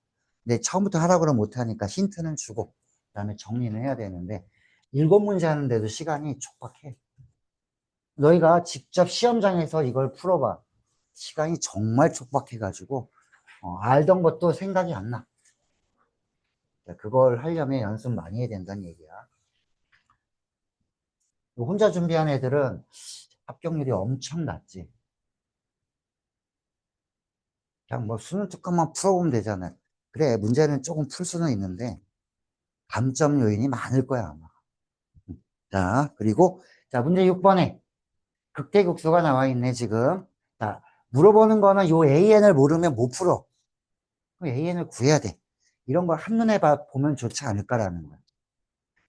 근데 처음부터 하라고 는 못하니까 힌트는 주고, 그 다음에 정리는 해야 되는데, 7문제 하는데도 시간이 촉박해. 너희가 직접 시험장에서 이걸 풀어봐. 시간이 정말 촉박해가지고, 알던 것도 생각이 안 나. 그걸 하려면 연습 많이 해야 된다는 얘기야. 혼자 준비한 애들은 합격률이 엄청 낮지. 그냥 뭐 수능 조금만 풀어보면 되잖아. 그래, 문제는 조금 풀 수는 있는데, 감점 요인이 많을 거야, 아마. 자, 그리고, 자, 문제 6번에 극대극소가 나와 있네, 지금. 자, 물어보는 거는 요 AN을 모르면 못 풀어. AN을 구해야 돼. 이런 걸 한눈에 보면 좋지 않을까라는 거야.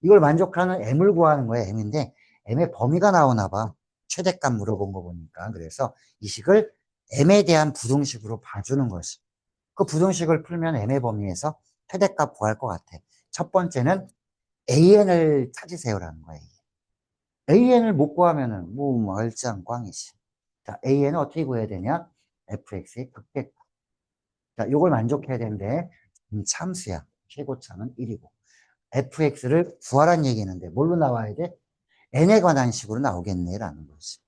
이걸 만족하는 M을 구하는 거야, M인데, M의 범위가 나오나 봐. 최대값 물어본 거 보니까. 그래서 이 식을 M에 대한 부등식으로 봐주는 거지. 그 부등식을 풀면 M의 범위에서 최대값 구할 것 같아. 첫 번째는 AN을 찾으세요라는 거예요. AN을 못 구하면은 뭐 말짱꽝이지. 자, AN은 어떻게 구해야 되냐? fx의 극대값. 자, 요걸 만족해야 되는데 참수야. 최고차는 1이고. fx를 구하란 얘기했는데 뭘로 나와야 돼? n에 관한 식으로 나오겠네라는 거지.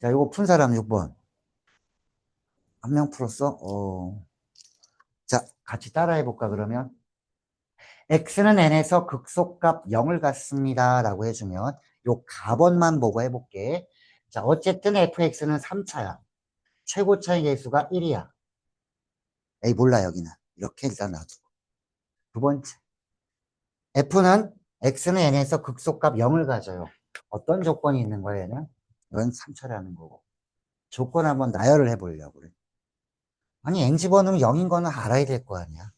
자, 요거 푼 사람 6번. 한 명 풀었어? 자, 같이 따라해 볼까 그러면? x는 n에서 극소값 0을 갖습니다. 라고 해주면 요 값원만 보고 해볼게. 자, 어쨌든 fx는 3차야. 최고차의 개수가 1이야. 에이, 몰라, 여기는. 이렇게 일단 놔두고. 두 번째. f는 x는 n에서 극소값 0을 가져요. 어떤 조건이 있는 거야, 얘는? 이건 3차라는 거고. 조건 한번 나열을 해보려고 그래. 아니, n 집어넣으면 0인 거는 알아야 될 거 아니야.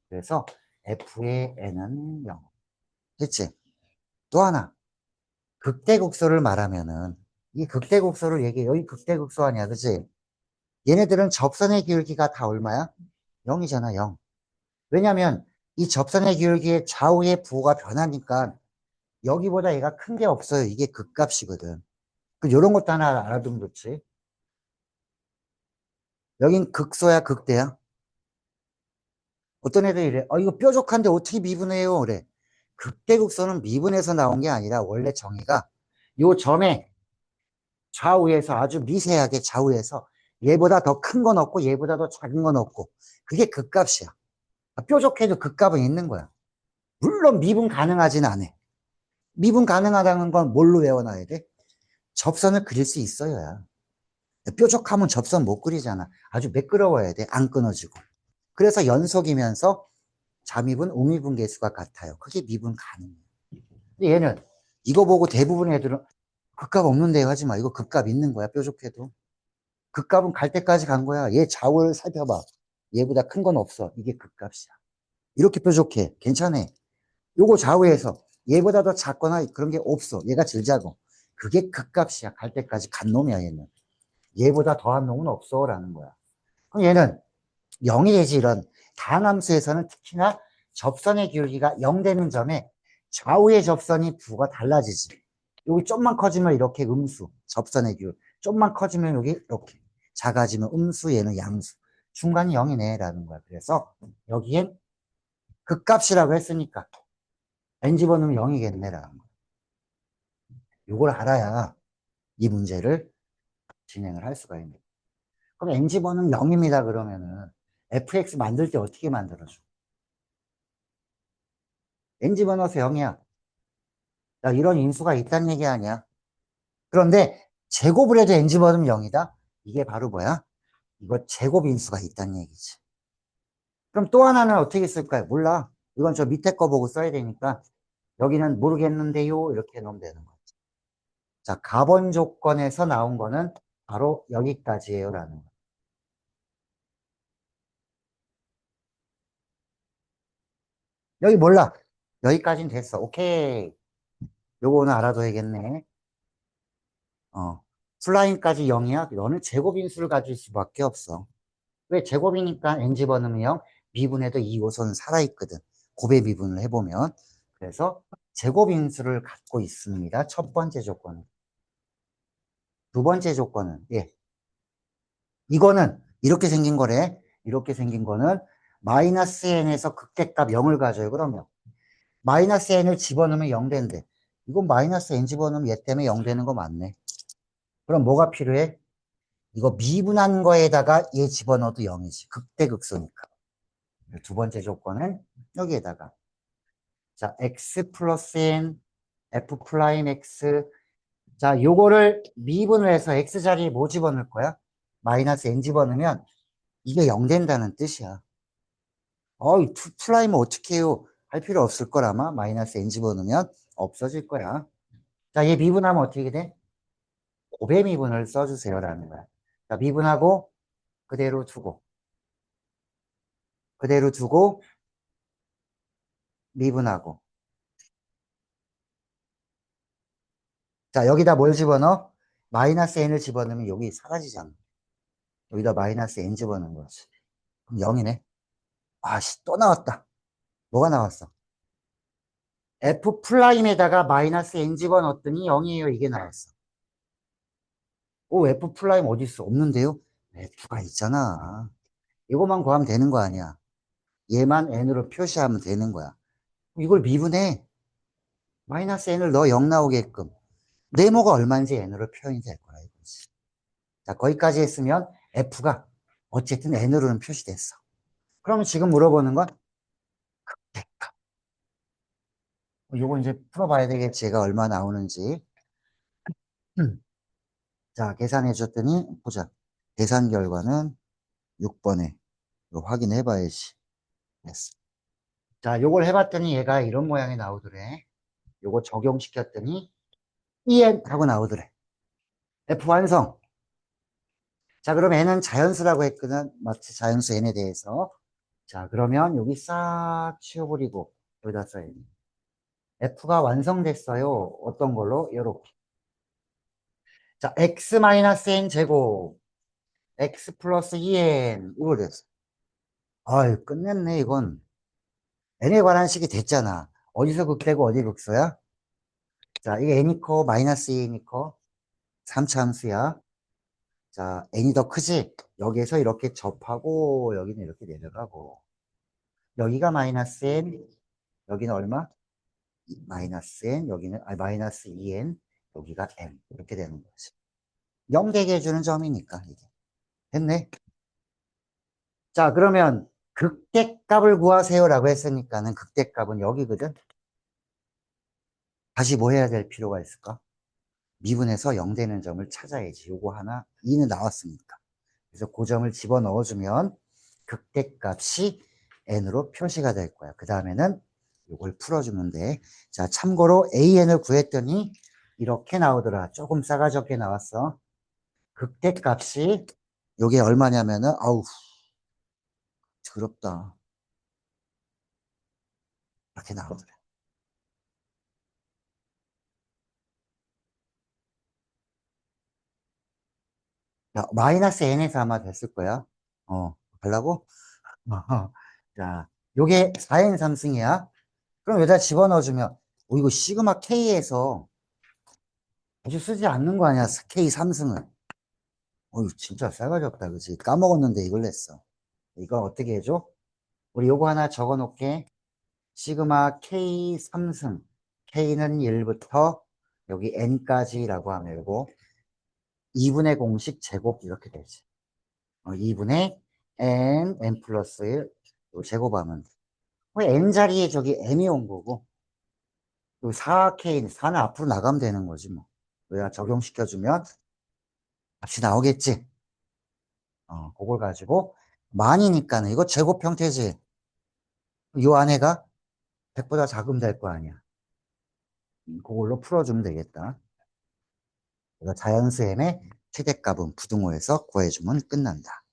그래서 f의 n은 0. 됐지? 또 하나. 극대극소를 말하면은 이 극대극소를 얘기해. 여기 극대극소 아니야, 그치? 얘네들은 접선의 기울기가 다 얼마야? 0이잖아, 0. 왜냐면 이 접선의 기울기의 좌우의 부호가 변하니까 여기보다 얘가 큰 게 없어요. 이게 극값이거든. 그 요런 것도 하나 알아두면 좋지. 여긴 극소야, 극대야? 어떤 애들이 이래. 이거 뾰족한데 어떻게 미분해요? 그래. 극대극소는 미분해서 나온 게 아니라 원래 정의가 요 점에 좌우에서 아주 미세하게 좌우에서 얘보다 더 큰 건 없고 얘보다 더 작은 건 없고 그게 극값이야. 뾰족해도 극값은 있는 거야. 물론 미분 가능하진 않아. 미분 가능하다는 건 뭘로 외워놔야 돼? 접선을 그릴 수 있어야. 뾰족하면 접선 못 그리잖아. 아주 매끄러워야 돼. 안 끊어지고. 그래서 연속이면서 잠입은 우미분 계수가 같아요. 그게 미분 가능해. 근데 얘는 이거 보고 대부분 애들은 극값 없는데요 하지 마. 이거 극값 있는 거야. 뾰족해도. 극값은 갈 때까지 간 거야. 얘 좌우를 살펴봐. 얘보다 큰 건 없어. 이게 극값이야. 이렇게 뾰족해. 괜찮아. 요거 좌우에서 얘보다 더 작거나 그런 게 없어. 얘가 제일 작아. 그게 극값이야. 갈 때까지 간 놈이야, 얘는. 얘보다 더한 놈은 없어. 라는 거야. 그럼 얘는 0이 되지, 이런. 다함수에서는 특히나 접선의 기울기가 0 되는 점에 좌우의 접선이 부가 달라지지. 여기 좀만 커지면 이렇게 음수. 접선의 기울. 좀만 커지면 여기 이렇게. 작아지면 음수, 얘는 양수. 중간이 0이네. 라는 거야. 그래서 여기엔 극값이라고 했으니까 n 집어넣으면 0이겠네. 라는 거야. 이걸 알아야 이 문제를 진행을 할 수가 있는 거야. 그럼 n 집어넣으면 0입니다. 그러면은 fx 만들 때 어떻게 만들어줘? n 집어넣어서 0이야. 야, 이런 인수가 있다는 얘기 아니야. 그런데 제곱을 해도 n 집어넣으면 0이다? 이게 바로 뭐야? 이거 제곱 인수가 있다는 얘기지. 그럼 또 하나는 어떻게 쓸까요? 몰라. 이건 저 밑에 거 보고 써야 되니까 여기는 모르겠는데요. 이렇게 해놓으면 되는 거지. 자, 가번 조건에서 나온 거는 바로 여기까지예요. 라는 거. 여기 몰라. 여기까지는 됐어. 오케이. 요거는 알아둬야겠네. 어. 플라인까지 0이야? 너는 제곱인수를 가질 수밖에 없어. 왜 제곱이니까 n 집어넣으면 0, 미분해도 이 요소는 살아있거든. 곱의 미분을 해보면. 그래서 제곱인수를 갖고 있습니다. 첫 번째 조건은. 두 번째 조건은, 예. 이거는 이렇게 생긴 거래. 이렇게 생긴 거는 마이너스 n에서 극대값 0을 가져요. 그러면 마이너스 n을 집어넣으면 0 된대. 이건 마이너스 n 집어넣으면 얘 때문에 0 되는 거 맞네. 그럼 뭐가 필요해? 이거 미분한 거에다가 얘 집어넣어도 0이지. 극대극소니까. 두 번째 조건은 여기에다가 자 x 플러스 n f 프라임 x 자 요거를 미분을 해서 x 자리에 뭐 집어넣을 거야? 마이너스 n 집어넣으면 이게 0 된다는 뜻이야. 이 프라임 어떻게 해요? 할 필요 없을 걸 아마 마이너스 n 집어넣으면 없어질 거야. 자 얘 미분하면 어떻게 돼? 곱의 미분을 써주세요라는 거야. 자 미분하고 그대로 두고 미분하고 자, 여기다 뭘 집어넣어? 마이너스 n을 집어넣으면 여기 사라지잖아. 여기다 마이너스 n 집어넣는 거지. 그럼 0이네. 아씨, 또 나왔다. 뭐가 나왔어? F 프라임에다가 마이너스 n 집어넣었더니 0이에요. 이게 나왔어. 오, F 프라임 어디 있어? 없는데요? F가 있잖아. 이거만 구하면 되는 거 아니야. 얘만 n으로 표시하면 되는 거야. 이걸 미분해. 마이너스 n을 넣어 0 나오게끔. 네모가 얼마인지 n으로 표현이 될 거야, 이거지. 자, 거기까지 했으면 f가 어쨌든 n으로는 표시됐어. 그러면 지금 물어보는 건 대값. 요거 이제 풀어봐야 되겠지. 얘가 얼마 나오는지. 자, 계산해 줬더니 보자. 계산 결과는 6번에 확인해 봐야지. 됐어. 자, 요걸 해봤더니 얘가 이런 모양이 나오더래. 요거 적용시켰더니 EN 하고 나오더래. F 완성. 자, 그럼 n은 자연수라고 했거든. 마치 자연수 n에 대해서. 자, 그러면 여기 싹 치워버리고 여기다 써야 돼. F가 완성됐어요. 어떤 걸로? 요렇게. 자, x-n 제곱, x 플러스 2n. 이거 됐어. 아유, 끝냈네, 이건. n에 관한 식이 됐잖아. 어디서 극대고 어디 극소야? 자, 이게 n이 커, 마이너스 2n이 커. 3차 함수야. 자, n이 더 크지? 여기에서 이렇게 접하고, 여기는 이렇게 내려가고. 여기가 마이너스 n, 여기는 얼마? 마이너스 n, 여기는, 마이너스 2n, 여기가 n. 이렇게 되는 거지. 0 되게 해주는 점이니까, 이게. 됐네. 자, 그러면 극대값을 구하세요라고 했으니까는 극대값은 여기거든. 다시 뭐 해야 될 필요가 있을까? 미분해서 0 되는 점을 찾아야지. 요거 하나, 2는 나왔으니까. 그래서 그 점을 집어 넣어주면 극대값이 n으로 표시가 될 거야. 그 다음에는 요걸 풀어주면 돼. 자, 참고로 an을 구했더니 이렇게 나오더라. 조금 싸가지없게 나왔어. 극대값이 요게 얼마냐면은 아우 더럽다. 이렇게 나오더라. 자, 마이너스 n에서 아마 됐을 거야. 하려고? 자, 요게 4n 삼승이야. 그럼 여기다 집어넣어주면 이거 시그마 K에서 아주 쓰지 않는 거 아니야, K 삼승은. 진짜 싸가지 없다, 그치? 까먹었는데 이걸 냈어. 이거 어떻게 해줘? 우리 요거 하나 적어 놓게. 시그마 K 삼승. K는 1부터 여기 N까지라고 하면 이거 2분의 공식 제곱 이렇게 되지. 2분의 N 플러스 1 제곱하면 돼. N 자리에 저기 M이 온 거고, 또 4K, 4는 앞으로 나가면 되는 거지, 뭐. 우리가 적용시켜주면 값이 나오겠지. 그걸 가지고 만이니까는 이거 제곱 형태지. 이 안에가 100보다 작으면 될 거 아니야. 그걸로 풀어주면 되겠다. 그래서 자연수 m의 최대값은 부등호에서 구해주면 끝난다.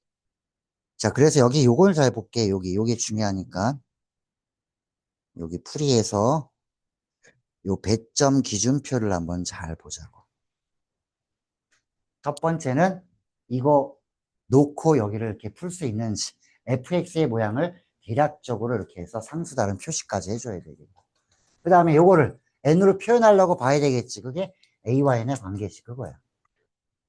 자, 그래서 여기 요걸 잘 볼게. 요게 중요하니까. 여기 풀이에서 요 배점 기준표를 한번 잘 보자고. 첫 번째는 이거 놓고 여기를 이렇게 풀 수 있는지 fx의 모양을 대략적으로 이렇게 해서 상수 다른 표시까지 해줘야 되겠다. 그 다음에 요거를 n으로 표현하려고 봐야 되겠지. 그게 a와 n의 관계식 그거야.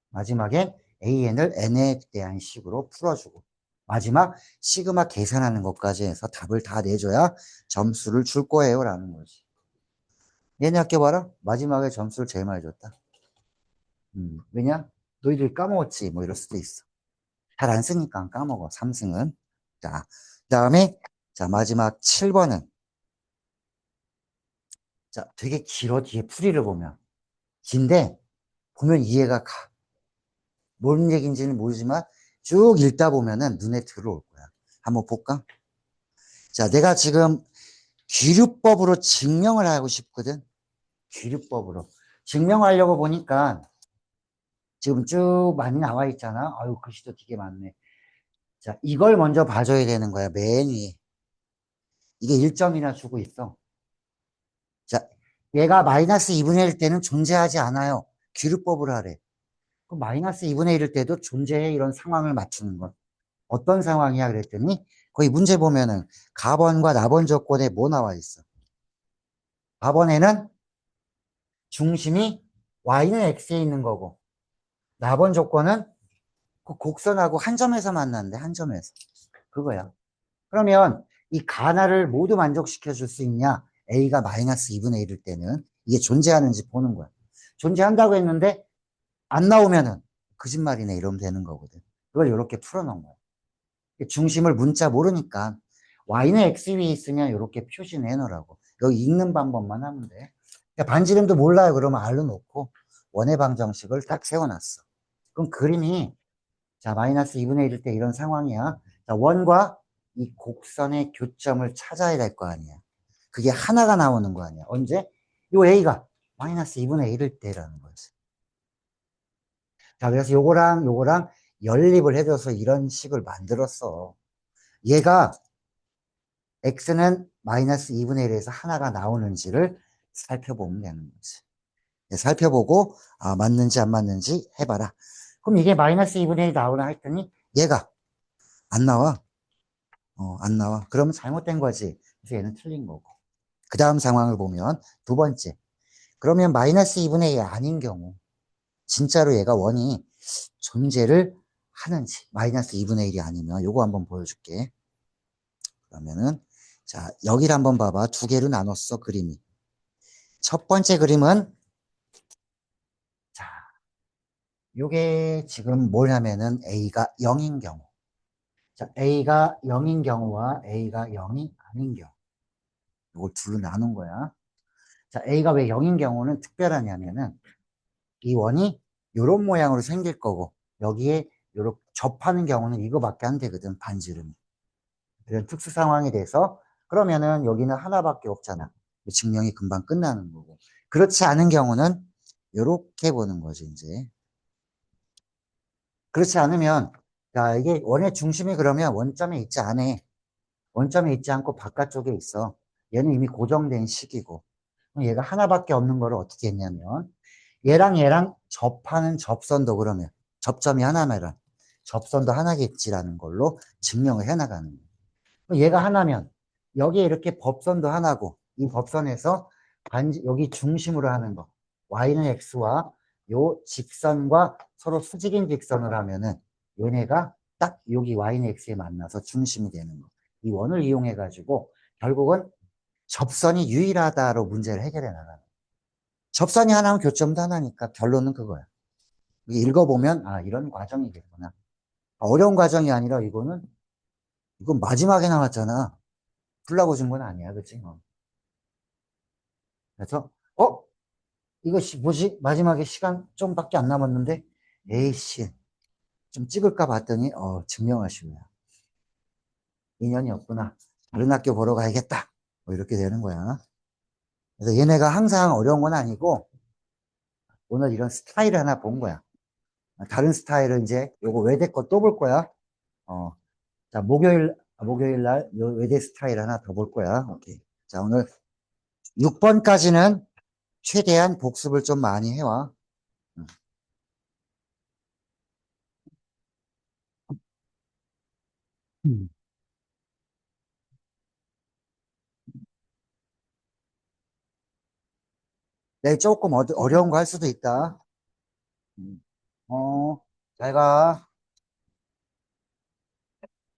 마지막엔 an을 n에 대한 식으로 풀어주고 마지막 시그마 계산하는 것까지 해서 답을 다 내줘야 점수를 줄 거예요 라는 거지. 얘네 학교 봐라. 마지막에 점수를 제일 많이 줬다. 왜냐? 너희들 까먹었지 뭐 이럴 수도 있어. 잘 안 쓰니까 까먹어. 삼승은. 자, 그 다음에 자 마지막 7번은 자 되게 길어. 뒤에 풀이를 보면 긴데 보면 이해가 가. 뭔 얘기인지는 모르지만 쭉 읽다 보면은 눈에 들어올 거야. 한번 볼까? 자, 내가 지금 귀류법으로 증명을 하고 싶거든. 귀류법으로. 증명하려고 보니까 지금 쭉 많이 나와 있잖아. 아유, 글씨도 되게 많네. 자, 이걸 먼저 봐줘야 되는 거야. 맨 위에. 이게 1점이나 주고 있어. 자, 얘가 마이너스 2분의 1 때는 존재하지 않아요. 귀류법으로 하래. 그럼 마이너스 2분의 1일 때도 존재해. 이런 상황을 맞추는 것. 어떤 상황이야 그랬더니 거기 문제 보면은 가번과 나번 조건에 뭐 나와 있어? 4번에는 중심이 y는 x에 있는 거고, 4번 조건은 그 곡선하고 한 점에서 만났는데, 한 점에서. 그거야. 그러면 이 가나를 모두 만족시켜 줄 수 있냐? a가 마이너스 2분의 1일 때는 이게 존재하는지 보는 거야. 존재한다고 했는데 안 나오면은 거짓말이네 이러면 되는 거거든. 그걸 이렇게 풀어놓은 거야. 중심을 문자 모르니까 y는 x 위에 있으면 이렇게 표시해 놓으라고. 여기 읽는 방법만 하면 돼. 반지름도 몰라요. 그러면 알로 놓고 원의 방정식을 딱 세워놨어. 그럼 그림이 자 마이너스 2분의 1일 때 이런 상황이야. 자, 원과 이 곡선의 교점을 찾아야 될 거 아니야. 그게 하나가 나오는 거 아니야. 언제? 요 a가 마이너스 2분의 1일 때라는 거지. 자, 그래서 요거랑 연립을 해줘서 이런 식을 만들었어. 얘가 x는 마이너스 2분의 1에서 하나가 나오는지를 살펴보면 되는 거지. 네, 살펴보고 아, 맞는지 안 맞는지 해봐라. 그럼 이게 마이너스 2분의 1 나오나 했더니 얘가 안 나와. 안 나와. 그러면 잘못된 거지. 그래서 얘는 틀린 거고. 그 다음 상황을 보면 두 번째. 그러면 마이너스 2분의 1이 아닌 경우 진짜로 얘가 원이 존재를 하는지 마이너스 2분의 1이 아니면 요거 한번 보여줄게. 그러면은 자 여기를 한번 봐봐. 두 개로 나눴어 그림이. 첫 번째 그림은 자 요게 지금 뭐냐면은 a가 0인 경우 자 a가 0인 경우와 a가 0이 아닌 경우 요걸 둘로 나눈 거야. 자 a가 왜 0인 경우는 특별하냐면은 이 원이 요런 모양으로 생길 거고 여기에 요렇게 접하는 경우는 이거밖에 안 되거든 반지름이. 이런 특수 상황이 돼서 그러면은 여기는 하나밖에 없잖아. 증명이 금방 끝나는 거고. 그렇지 않은 경우는 요렇게 보는 거지, 이제. 그렇지 않으면, 자, 이게 원의 중심이 그러면 원점에 있지 않아. 원점에 있지 않고 바깥쪽에 있어. 얘는 이미 고정된 식이고. 그럼 얘가 하나밖에 없는 거를 어떻게 했냐면, 얘랑 접하는 접선도 그러면, 접점이 하나면, 접선도 하나겠지라는 걸로 증명을 해 나가는 거야. 얘가 하나면 여기에 이렇게 법선도 하나고 이 법선에서 여기 중심으로 하는 거 y는 x와 요 직선과 서로 수직인 직선을 하면은 얘네가 딱 여기 y는 x에 만나서 중심이 되는 거. 이 원을 이용해 가지고 결국은 접선이 유일하다로 문제를 해결해 나가는 거야. 접선이 하나면 교점도 하나니까 결론은 그거야. 읽어보면 아 이런 과정이겠구나. 어려운 과정이 아니라 이건 마지막에 나왔잖아. 풀라고 준 건 아니야, 그치? 그래서, 이거 뭐지? 마지막에 시간 좀밖에 안 남았는데, 에이씨, 좀 찍을까 봤더니, 증명하시고요. 인연이 없구나. 다른 학교 보러 가야겠다. 뭐 이렇게 되는 거야. 그래서 얘네가 항상 어려운 건 아니고, 오늘 이런 스타일을 하나 본 거야. 다른 스타일은 이제 요거 외대 거 또 볼 거야. 어, 자, 목요일 날 요 외대 스타일 하나 더 볼 거야. 오케이. 자, 오늘 6번까지는 최대한 복습을 좀 많이 해와. 음. 음. 네, 조금 어려운 거 할 수도 있다. 음. 잘 가.